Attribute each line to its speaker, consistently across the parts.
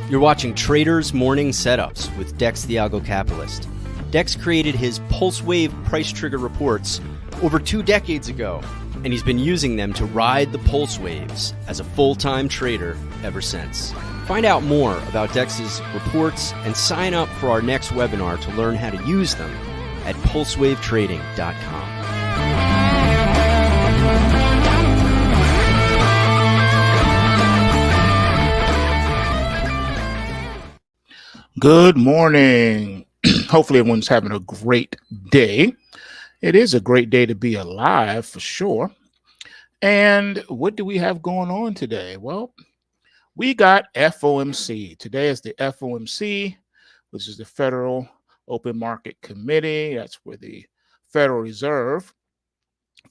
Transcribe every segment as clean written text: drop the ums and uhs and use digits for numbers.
Speaker 1: You're watching Traders Morning Setups with Dex the Algo Capitalist. Dex created his Pulse Wave price trigger reports over 2 decades ago, and he's been using them to ride the pulse waves as a full-time trader ever since. Find out more about Dex's reports and sign up for our next webinar to learn how to use them at pulsewavetrading.com.
Speaker 2: Good morning. Hopefully everyone's having a great day. It is a great day to be alive for sure. And what do we have going on today? Well, we got FOMC. Today is the FOMC, which is the Federal Open Market Committee. That's where the Federal Reserve,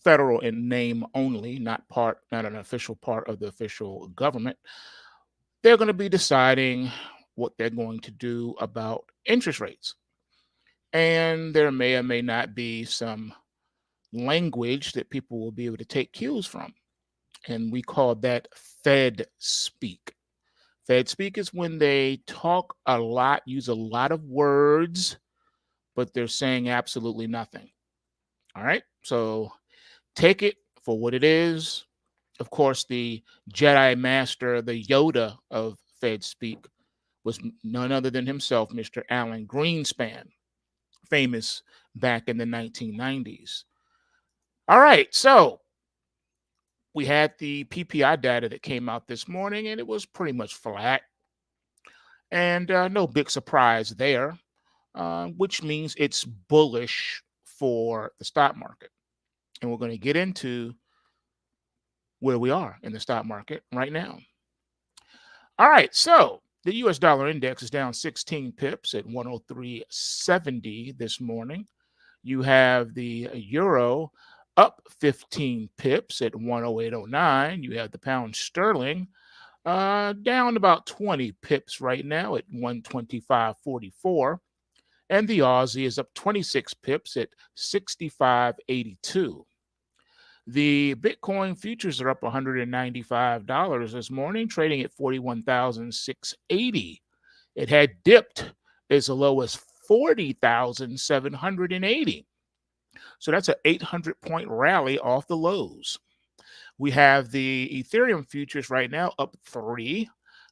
Speaker 2: federal in name only, not an official part of the official government, they're going to be deciding what they're going to do about interest rates. And there may or may not be some language that people will be able to take cues from. And we call that Fed speak. Fed speak is when they talk a lot, use a lot of words, but they're saying absolutely nothing. All right. So take it for what it is. Of course, the Jedi Master, the Yoda of Fed speak, was none other than himself, Mr. Alan Greenspan, famous back in the 1990s. All right, so we had the PPI data that came out this morning, and it was pretty much flat. And no big surprise there, which means it's bullish for the stock market. And we're going to get into where we are in the stock market right now. All right, so the U.S. dollar index is down 16 pips at 103.70 this morning. You have the euro up 15 pips at 108.09. You have the pound sterling down about 20 pips right now at 125.44. And the Aussie is up 26 pips at 65.82. The Bitcoin futures are up $195 this morning, trading at $41,680. It had dipped as low as $40,780. So that's an 800-point rally off the lows. We have the Ethereum futures right now up 3,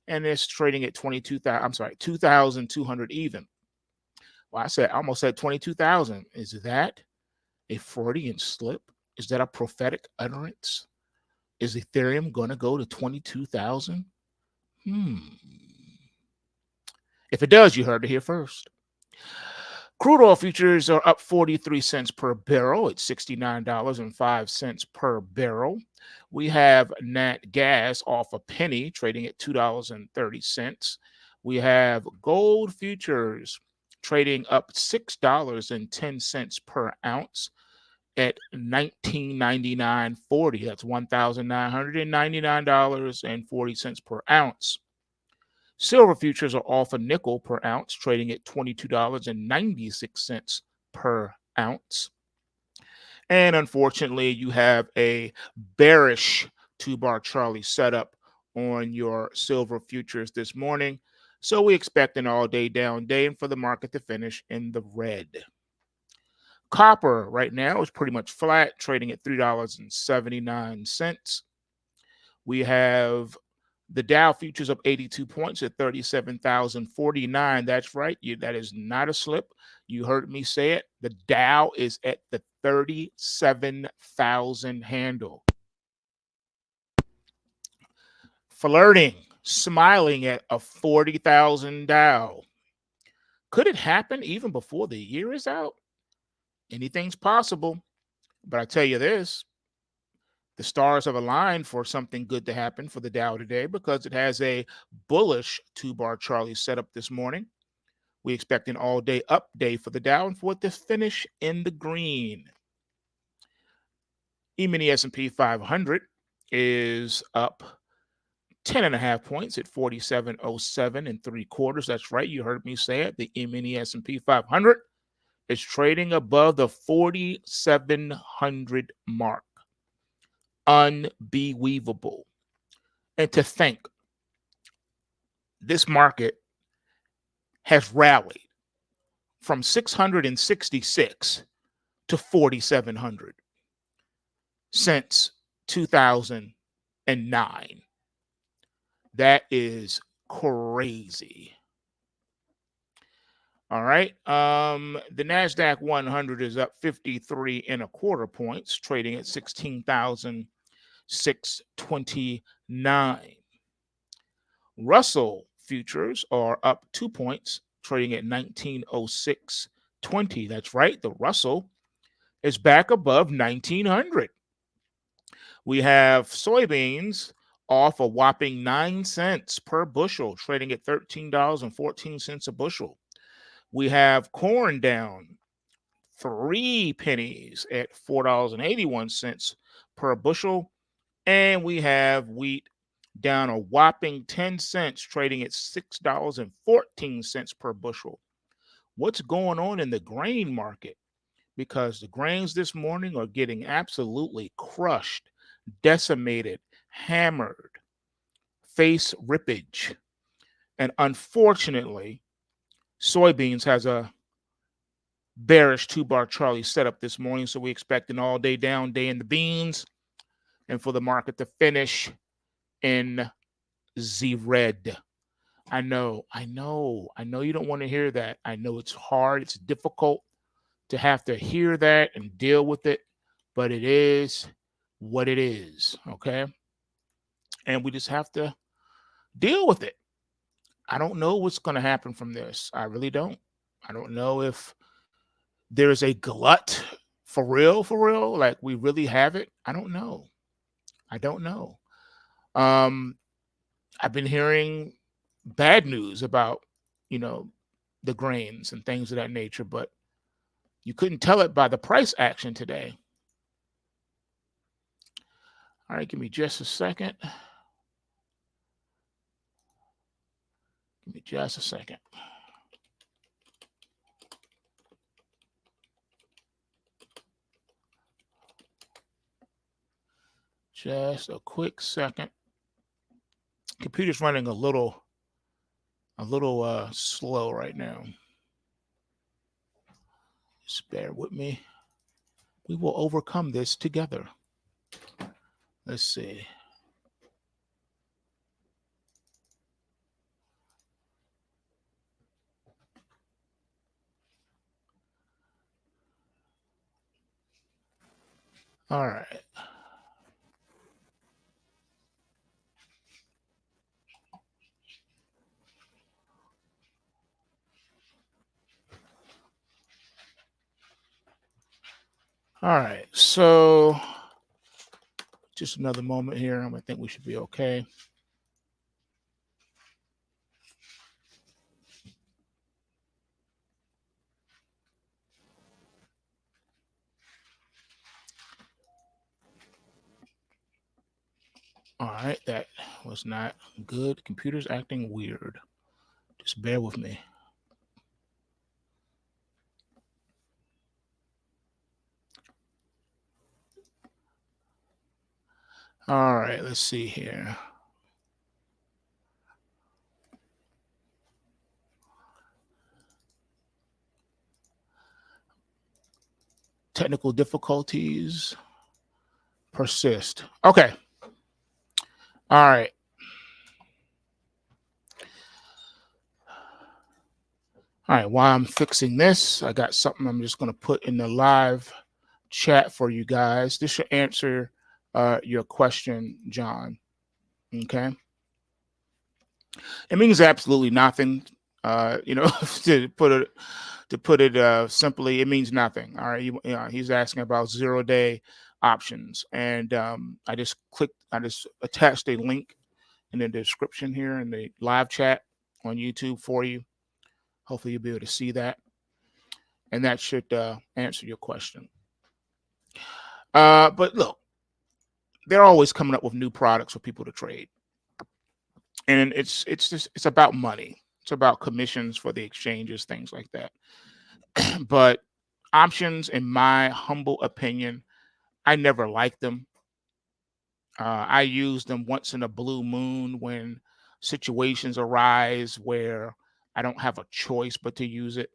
Speaker 2: and it's trading at 2,200 even. Well, I almost said 22,000. Is that a Freudian slip? Is that a prophetic utterance? Is Ethereum going to go to 22,000? If it does, you heard it here first. Crude oil futures are up 43 cents per barrel at $69.05 per barrel. We have nat gas off a penny, trading at $2.30. We have gold futures trading up $6.10 per ounce at $19.99.40. That's $1,999.40 per ounce. Silver futures are off a nickel per ounce, trading at $22.96 per ounce. And unfortunately, you have a bearish 2-bar Charlie setup on your silver futures this morning. So we expect an all-day down day and for the market to finish in the red. Copper right now is pretty much flat, trading at $3.79. We have the Dow futures up 82 points at 37,049. That's right. That is not a slip. You heard me say it. The Dow is at the 37,000 handle. Flirting, smiling at a 40,000 Dow. Could it happen even before the year is out? Anything's possible. But I tell you this, the stars have aligned for something good to happen for the Dow today because it has a bullish 2-bar Charlie setup this morning. We expect an all-day up day for the Dow and for it to finish in the green. E-mini S&P 500 is up 10.5 points at 47.07 3/4. That's right. You heard me say it. The E-mini S&P 500 is trading above the 4,700 mark. Unbelievable. And to think this market has rallied from 666 to 4,700 since 2009. That is crazy. All right. The NASDAQ 100 is up 53 and a quarter points, trading at 16,629. Russell futures are up 2 points, trading at 1906.20. That's right. The Russell is back above 1900. We have soybeans off a whopping 9 cents per bushel, trading at $13.14 a bushel. We have corn down 3 pennies at $4.81 per bushel. And we have wheat down a whopping 10 cents, trading at $6.14 per bushel. What's going on in the grain market? Because the grains this morning are getting absolutely crushed, decimated, hammered, face rippage. And unfortunately, soybeans has a bearish 2-bar Charlie setup this morning. So we expect an all-day down day in the beans and for the market to finish in the red. I know you don't want to hear that. I know it's hard. It's difficult to have to hear that and deal with it, but it is what it is, okay? And we just have to deal with it. I don't know what's going to happen from this. I really don't. I don't know if there's a glut for real, like we really have it. I don't know. I've been hearing bad news about, the grains and things of that nature, but you couldn't tell it by the price action today. All right, give me just a second. Just a quick second. Computer's running a little slow right now. Just bear with me. We will overcome this together. Let's see. All right. All right. So just another moment here. I think we should be okay. All right, that was not good. Computer's acting weird. Just bear with me. All right, let's see here. Technical difficulties persist. Okay. All right. All right, while I'm fixing this, I got something I'm just going to put in the live chat for you guys. This should answer your question, John. Okay. It means absolutely nothing. To put it simply, it means nothing. All right. He's asking about 0-day options, and I just attached a link in the description here in the live chat on YouTube for you. Hopefully you'll be able to see that. And that should answer your question. But look, they're always coming up with new products for people to trade. And it's about money. It's about commissions for the exchanges, things like that. But options, in my humble opinion, I never liked them. I used them once in a blue moon when situations arise where I don't have a choice but to use it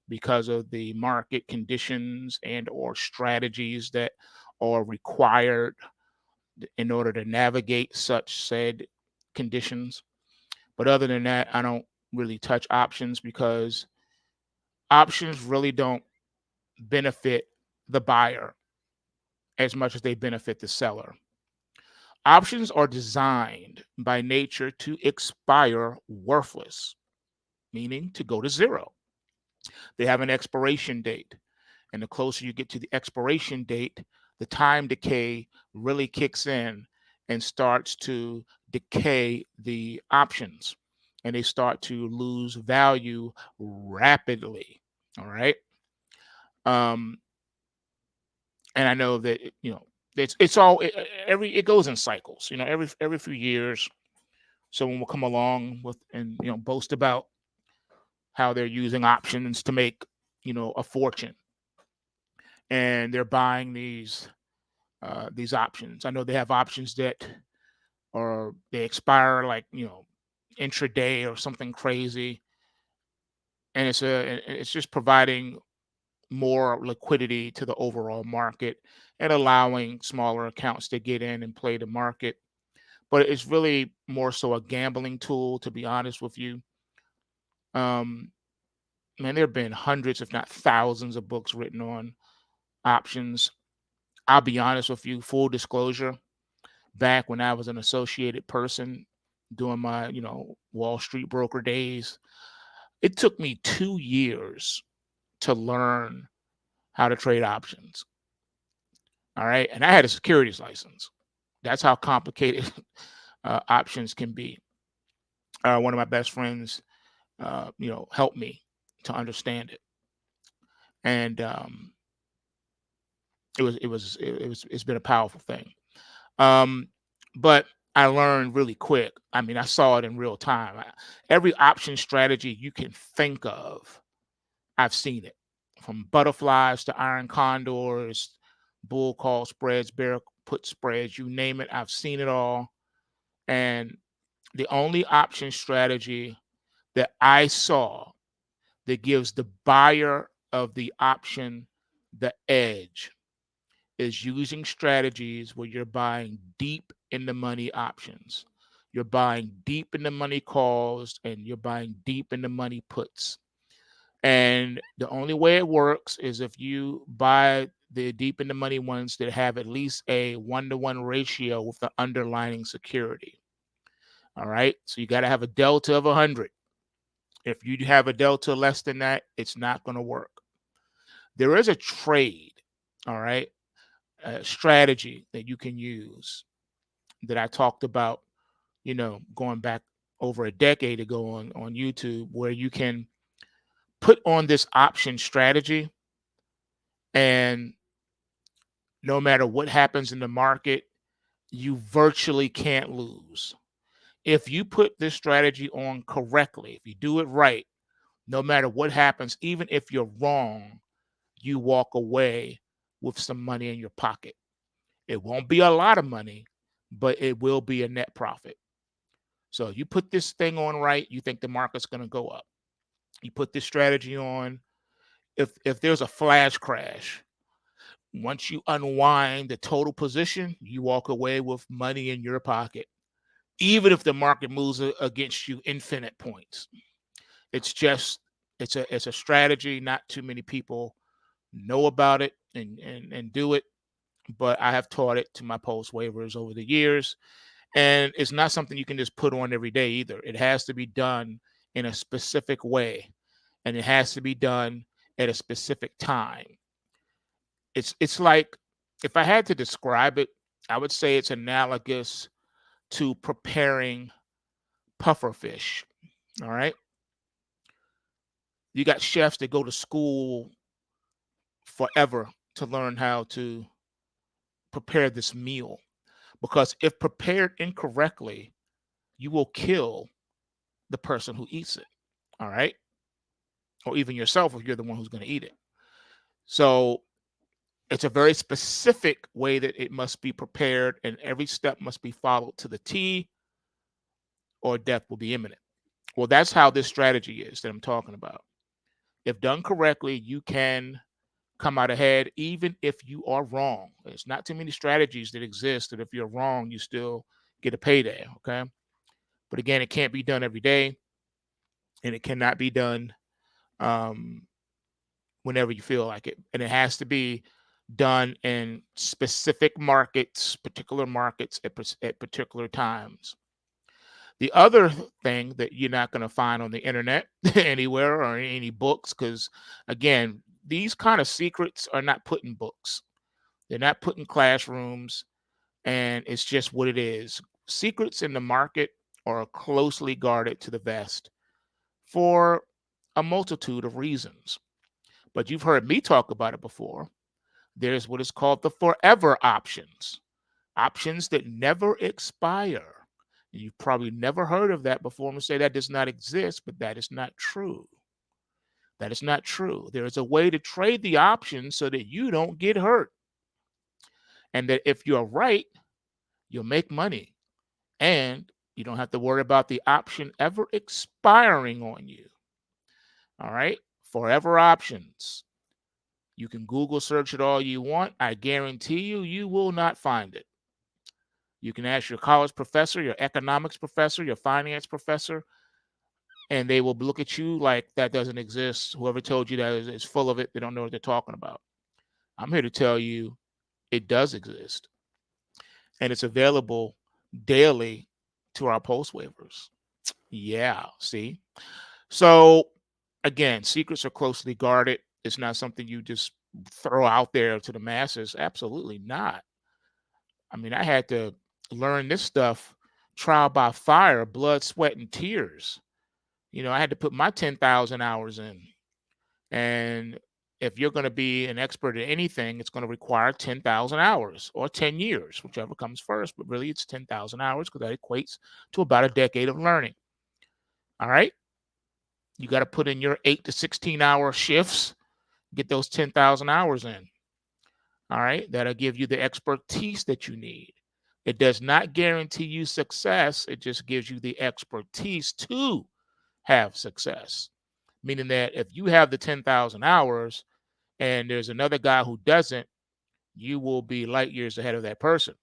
Speaker 2: because of the market conditions and or strategies that are required in order to navigate such said conditions. But other than that, I don't really touch options because options really don't benefit the buyer as much as they benefit the seller. Options are designed by nature to expire worthless, meaning to go to zero. They have an expiration date. And the closer you get to the expiration date, the time decay really kicks in and starts to decay the options. And they start to lose value rapidly. All right. Um, and I know that it's all it goes in cycles. Every few years, someone will come along with and boast about how they're using options to make a fortune, and they're buying these options. I know they have options that or they expire like intraday or something crazy, and it's just providing more liquidity to the overall market and allowing smaller accounts to get in and play the market. But it's really more so a gambling tool, to be honest with you. Um, Man, there have been hundreds, if not thousands, of books written on options. I'll be honest with you, full disclosure, back when I was an associated person doing my, Wall Street broker days, it took me 2 years to learn how to trade options. All right. And I had a securities license. That's how complicated options can be. One of my best friends, helped me to understand it. And it's been a powerful thing. Um, but I learned really quick. I mean, I saw it in real time. Every option strategy you can think of, I've seen it, from butterflies to iron condors, bull call spreads, bear put spreads, you name it. I've seen it all. And the only option strategy that I saw that gives the buyer of the option the edge is using strategies where you're buying deep in the money options. You're buying deep in the money calls and you're buying deep in the money puts. And the only way it works is if you buy the deep in the money ones that have at least a 1-to-1 ratio with the underlying security. All right. So you got to have a delta of 100. If you have a delta less than that, it's not going to work. There is a trade, all right, a strategy that you can use that I talked about, going back over a decade ago on YouTube, where you can put on this option strategy, and no matter what happens in the market, you virtually can't lose. If you put this strategy on correctly, if you do it right, no matter what happens, even if you're wrong, you walk away with some money in your pocket. It won't be a lot of money, but it will be a net profit. So you put this thing on right, you think the market's going to go up. You put this strategy on. If there's a flash crash, once you unwind the total position, you walk away with money in your pocket, even if the market moves against you infinite points. It's just it's a strategy. Not too many people know about it and do it, but I have taught it to my post waivers over the years. And it's not something you can just put on every day either. It has to be done in a specific way, and it has to be done at a specific time. It's like, if I had to describe it, I would say it's analogous to preparing pufferfish. All right. You got chefs that go to school forever to learn how to prepare this meal, because if prepared incorrectly, you will kill the person who eats it. All right. Or even yourself if you're the one who's going to eat it. So it's a very specific way that it must be prepared, and every step must be followed to the T, or death will be imminent. Well, that's how this strategy is that I'm talking about. If done correctly, you can come out ahead even if you are wrong. There's not too many strategies that exist that if you're wrong, you still get a payday. Okay. But again, it can't be done every day, and it cannot be done um, whenever you feel like it. And it has to be done in specific markets, particular markets at particular times. The other thing that you're not going to find on the internet anywhere or in any books, because again, these kind of secrets are not put in books. They're not put in classrooms, and it's just what it is. Secrets in the market are closely guarded to the vest for a multitude of reasons. But you've heard me talk about it before. There's what is called the forever options, options that never expire. You've probably never heard of that before. I'm going to say that does not exist, but that is not true. That is not true. There is a way to trade the options so that you don't get hurt. And that if you're right, you'll make money. And you don't have to worry about the option ever expiring on you. All right? Forever options. You can Google search it all you want. I guarantee you, you will not find it. You can ask your college professor, your economics professor, your finance professor, and they will look at you like that doesn't exist. Whoever told you that is full of it. They don't know what they're talking about. I'm here to tell you it does exist, and it's available daily to our pulse waivers. Yeah, see? So, again, secrets are closely guarded. It's not something you just throw out there to the masses. Absolutely not. I mean, I had to learn this stuff trial by fire, blood, sweat, and tears. I had to put my 10,000 hours in. And if you're going to be an expert at anything, it's going to require 10,000 hours or 10 years, whichever comes first. But really, it's 10,000 hours because that equates to about a decade of learning. All right. You got to put in your 8 to 16-hour shifts, get those 10,000 hours in. All right. That'll give you the expertise that you need. It does not guarantee you success. It just gives you the expertise to have success. Meaning that if you have the 10,000 hours and there's another guy who doesn't, you will be light years ahead of that person.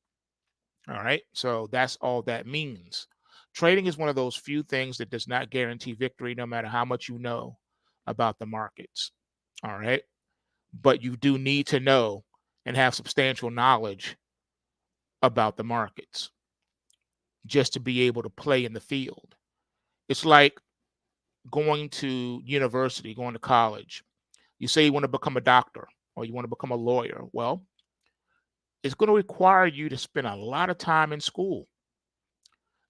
Speaker 2: All right. So that's all that means. Trading is one of those few things that does not guarantee victory, no matter how much you know about the markets. All right. But you do need to know and have substantial knowledge about the markets just to be able to play in the field. It's like going to university, going to college. You say you want to become a doctor or you want to become a lawyer. Well, it's going to require you to spend a lot of time in school.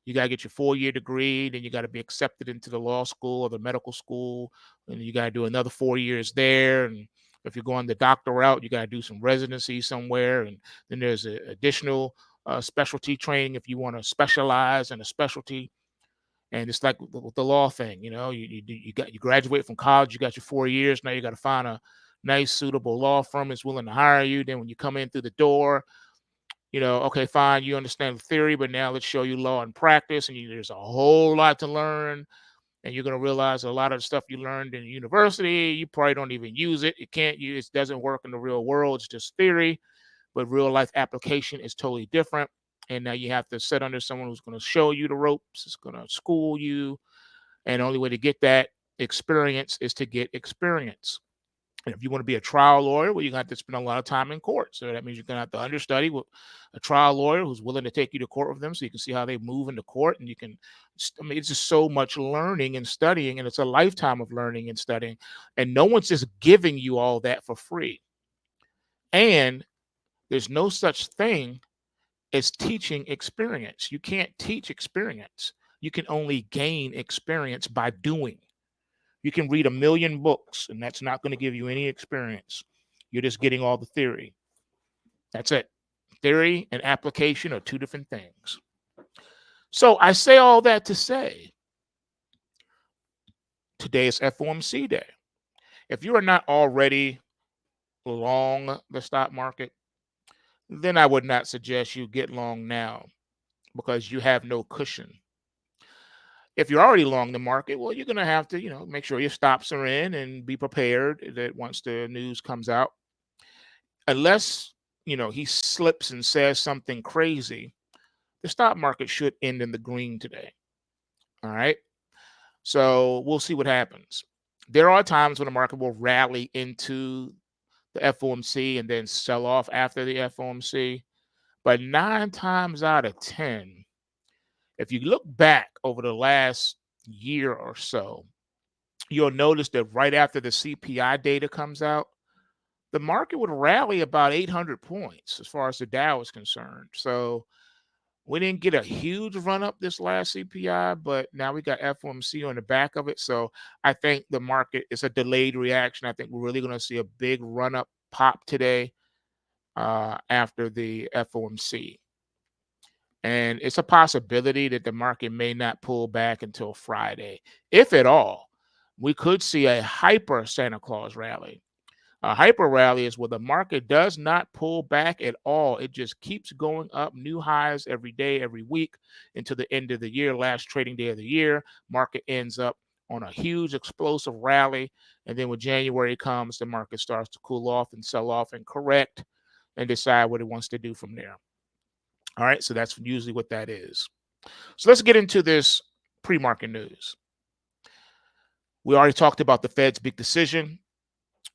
Speaker 2: You got to get your 4-year degree, then you got to be accepted into the law school or the medical school, and you got to do another 4 years there. And if you're going the doctor route, you got to do some residency somewhere, and then there's additional specialty training if you want to specialize in a specialty. And it's like with the law thing, you graduate from college, you got your 4 years. Now you got to find a nice, suitable law firm that's willing to hire you. Then when you come in through the door, okay, fine, you understand the theory, but now let's show you law and practice. And there's a whole lot to learn. And you're going to realize a lot of the stuff you learned in university, you probably don't even use it. It doesn't work in the real world. It's just theory. But real life application is totally different. And now you have to sit under someone who's going to show you the ropes, is going to school you. And the only way to get that experience is to get experience. And if you want to be a trial lawyer, well, you're going to have to spend a lot of time in court. So that means you're going to have to understudy with a trial lawyer who's willing to take you to court with them so you can see how they move into court. And it's just so much learning and studying, and it's a lifetime of learning and studying. And no one's just giving you all that for free. And there's no such thing as teaching experience. You can't teach experience. You can only gain experience by doing. You can read 1,000,000 books, and that's not going to give you any experience. You're just getting all the theory. That's it. Theory and application are two different things. So I say all that to say, today is FOMC day. If you are not already long the stock market, then I would not suggest you get long now because you have no cushion. If you're already long the market, well, you're going to have to, make sure your stops are in and be prepared that once the news comes out, unless, he slips and says something crazy, the stock market should end in the green today. All right. So we'll see what happens. There are times when the market will rally into the FOMC and then sell off after the FOMC. But 9 times out of 10, if you look back over the last year or so, you'll notice that right after the CPI data comes out, the market would rally about 800 points as far as the Dow is concerned. So we didn't get a huge run up this last CPI, but now we got FOMC on the back of it. So I think the market is a delayed reaction. I think we're really going to see a big run up pop today after the FOMC. And it's a possibility that the market may not pull back until Friday. If at all, we could see a hyper Santa Claus rally. A hyper rally is where the market does not pull back at all. It just keeps going up, new highs every day, every week until the end of the year, last trading day of the year. Market ends up on a huge explosive rally. And then when January comes, the market starts to cool off and sell off and correct and decide what it wants to do from there. All right, so that's usually what that is. So let's get into this pre-market news. We already talked about the Fed's big decision,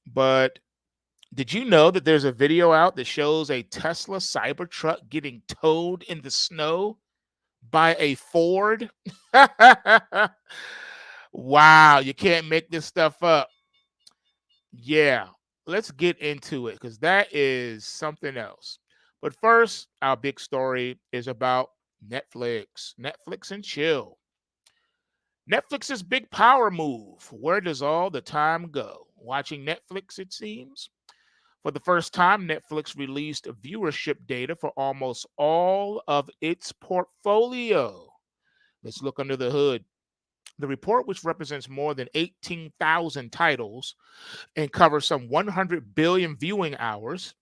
Speaker 2: but did you know that there's a video out that shows a Tesla Cybertruck getting towed in the snow by a Ford? Wow, you can't make this stuff up. Yeah, let's get into it because that is something else. But first, our big story is about Netflix. Netflix and chill. Netflix's big power move. Where does all the time go? Watching Netflix, it seems. For the first time, Netflix released viewership data for almost all of its portfolio. Let's look under the hood. The report, which represents more than 18,000 titles and covers some 100 billion viewing hours,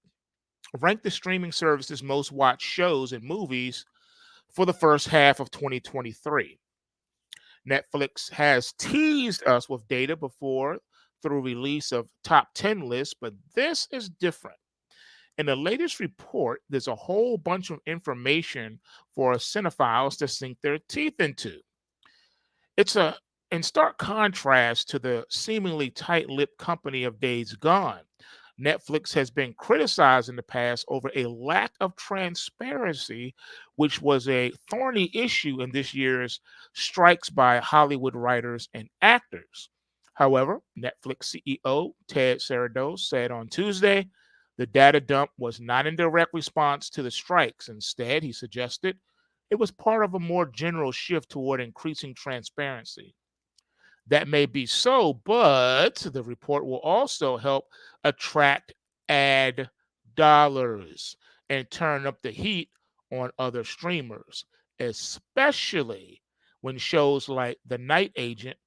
Speaker 2: ranked the streaming service's most watched shows and movies for the first half of 2023. Netflix has teased us with data before through release of top 10 lists, but this is different. In the latest report, there's a whole bunch of information for cinephiles to sink their teeth into. It's in stark contrast to the seemingly tight-lipped company of days gone. Netflix has been criticized in the past over a lack of transparency, which was a thorny issue in this year's strikes by Hollywood writers and actors. However, Netflix CEO Ted Sarandos said on Tuesday the data dump was not in direct response to the strikes. Instead, he suggested it was part of a more general shift toward increasing transparency. That may be so, but the report will also help attract ad dollars and turn up the heat on other streamers, especially when shows like The Night Agent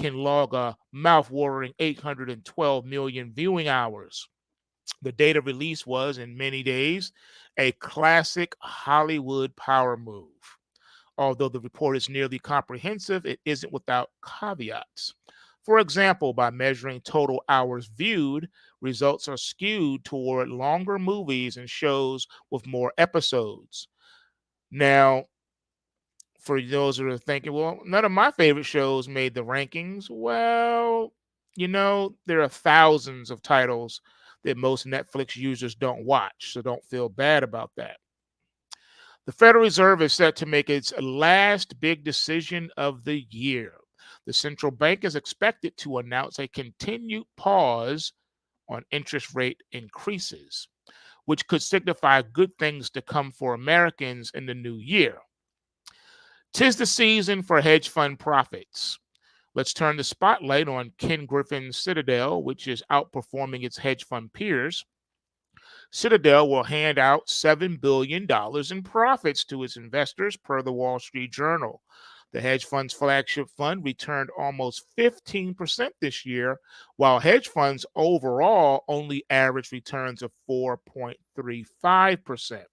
Speaker 2: can log a mouth-watering 812 million viewing hours. The data release was, in many days, a classic Hollywood power move. Although the report is nearly comprehensive, it isn't without caveats. For example, by measuring total hours viewed, results are skewed toward longer movies and shows with more episodes. Now, for those who are thinking, well, none of my favorite shows made the rankings. Well, there are thousands of titles that most Netflix users don't watch, so don't feel bad about that. The Federal Reserve is set to make its last big decision of the year. The central bank is expected to announce a continued pause on interest rate increases, which could signify good things to come for Americans in the new year. 'Tis the season for hedge fund profits. Let's turn the spotlight on Ken Griffin's Citadel, which is outperforming its hedge fund peers. Citadel will hand out $7 billion in profits to its investors, per the Wall Street Journal. The hedge fund's flagship fund returned almost 15% this year, while hedge funds overall only average returns of 4.35%.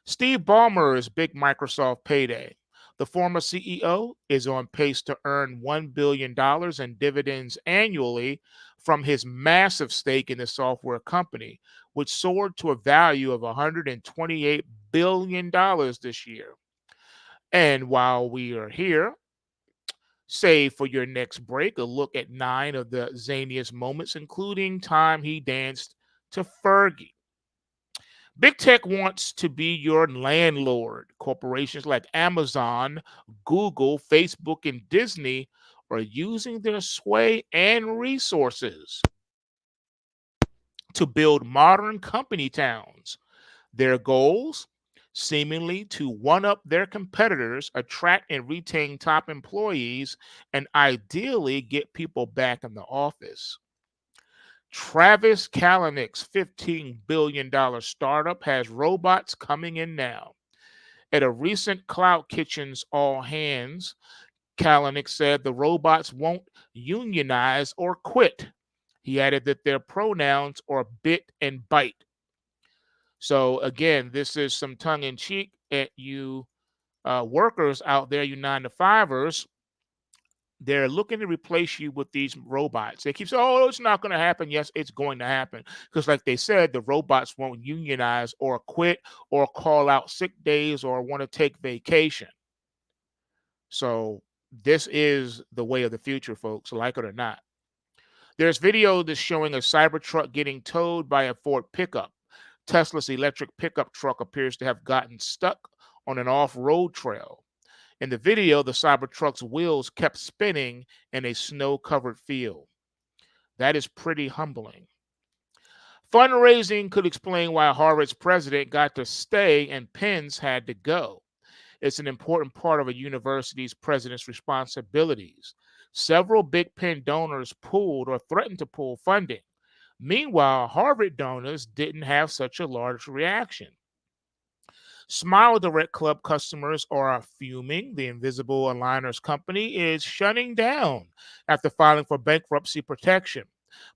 Speaker 2: Steve Ballmer's big Microsoft payday. The former CEO is on pace to earn $1 billion in dividends annually from his massive stake in the software company, which soared to a value of $128 billion this year. And while we are here, save for your next break a look at 9 of the zaniest moments, including time he danced to Fergie. Big tech wants to be your landlord. Corporations like Amazon, Google, Facebook, and Disney are using their sway and resources to build modern company towns. Their goals? Seemingly to one up their competitors, attract and retain top employees, and ideally get people back in the office. Travis Kalanick's $15 billion startup has robots coming in now. At a recent Cloud Kitchen's All Hands, Kalanick said the robots won't unionize or quit. He added that their pronouns are bit and bite. So, again, this is some tongue in cheek at you workers out there, you 9 to 5ers. They're looking to replace you with these robots. They keep saying, oh, it's not going to happen. Yes, it's going to happen. Because, like they said, the robots won't unionize or quit or call out sick days or want to take vacation. So, this is the way of the future, folks, like it or not. There's video that's showing a Cybertruck getting towed by a Ford pickup. Tesla's electric pickup truck appears to have gotten stuck on an off-road trail. In the video, the Cybertruck's wheels kept spinning in a snow-covered field. That is pretty humbling. Fundraising could explain why Harvard's president got to stay and Penn's had to go. It's an important part of a university's president's responsibilities. Several Big Penn donors pulled or threatened to pull funding. Meanwhile, Harvard donors didn't have such a large reaction. Smile Direct Club customers are fuming. The Invisible Aligners company is shutting down after filing for bankruptcy protection.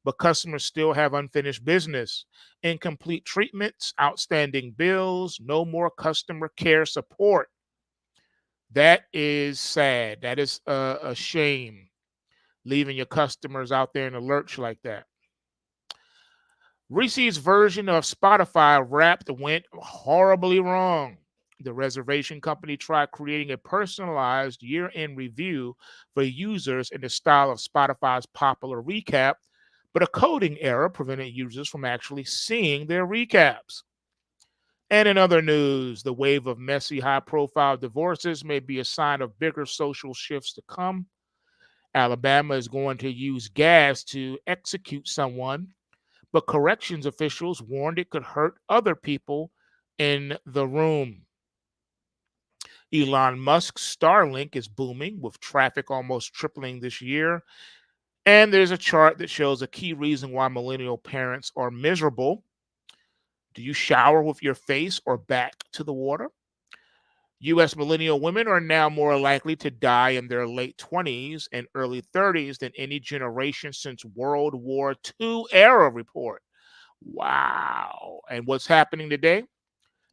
Speaker 2: But customers still have unfinished business, incomplete treatments, outstanding bills, no more customer care support. That is sad. That is a shame, leaving your customers out there in the lurch like that. Reese's version of Spotify Wrapped went horribly wrong. The reservation company tried creating a personalized year-end review for users in the style of Spotify's popular recap, but a coding error prevented users from actually seeing their recaps. And in other news, the wave of messy, high-profile divorces may be a sign of bigger social shifts to come. Alabama is going to use gas to execute someone, but corrections officials warned it could hurt other people in the room. Elon Musk's Starlink is booming, with traffic almost tripling this year. And there's a chart that shows a key reason why millennial parents are miserable. Do you shower with your face or back to the water? U.S. millennial women are now more likely to die in their late 20s and early 30s than any generation since World War II era report. Wow. And what's happening today?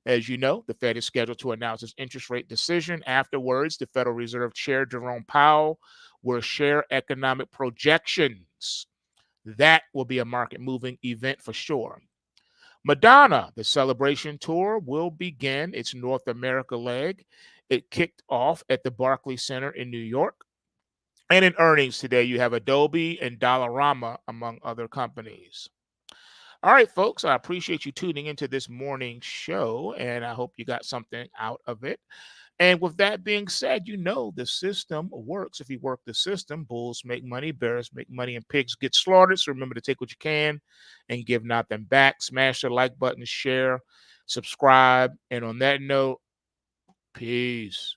Speaker 2: As you know, the Fed is scheduled to announce its interest rate decision. Afterwards, the Federal Reserve Chair Jerome Powell will share economic projections. That will be a market-moving event for sure. Madonna, the celebration tour, will begin its North America leg. It kicked off at the Barclays Center in New York. And in earnings today, you have Adobe and Dollarama, among other companies. All right, folks, I appreciate you tuning into this morning show, and I hope you got something out of it. And with that being said, you know the system works. If you work the system, bulls make money, bears make money, and pigs get slaughtered. So remember to take what you can and give nothing back. Smash the like button, share, subscribe. And on that note, peace.